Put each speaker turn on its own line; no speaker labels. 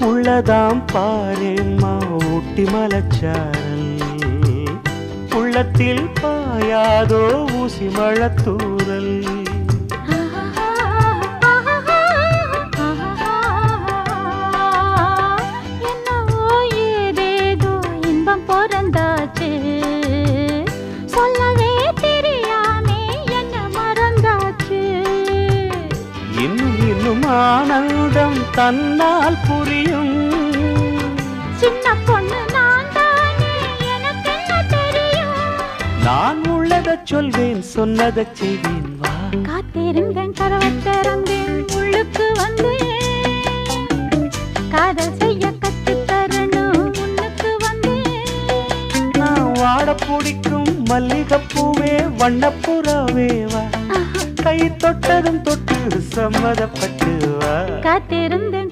உள்ளதாம் பாரேம்மா ஊட்டி மலச்சாரல் உள்ளத்தில் பாயாதோ ஊசி மழத்தூரல் ஆனந்தம் தன்னால் புரியும்
சின்ன பொண்ணு நான் தானே எனக்கு என்ன தெரியும்
நான் உள்ளதை சொல்வேன் சொன்னதை செய்வேன் வா
காத்திருந்தேன் கரவத்திறந்தேன் உள்ளுக்கு வந்தேன் காதல் செய்ய கத்து தரணும் உன்னுக்கு வந்தேன்
நான் வாட பிடிக்கும் மல்லிகைப்பூவே வண்ணப்புறாவே வா கை தொட்டதும் தொட்டு சம்மதப்பட்டு வா
காத்திருந்தேன்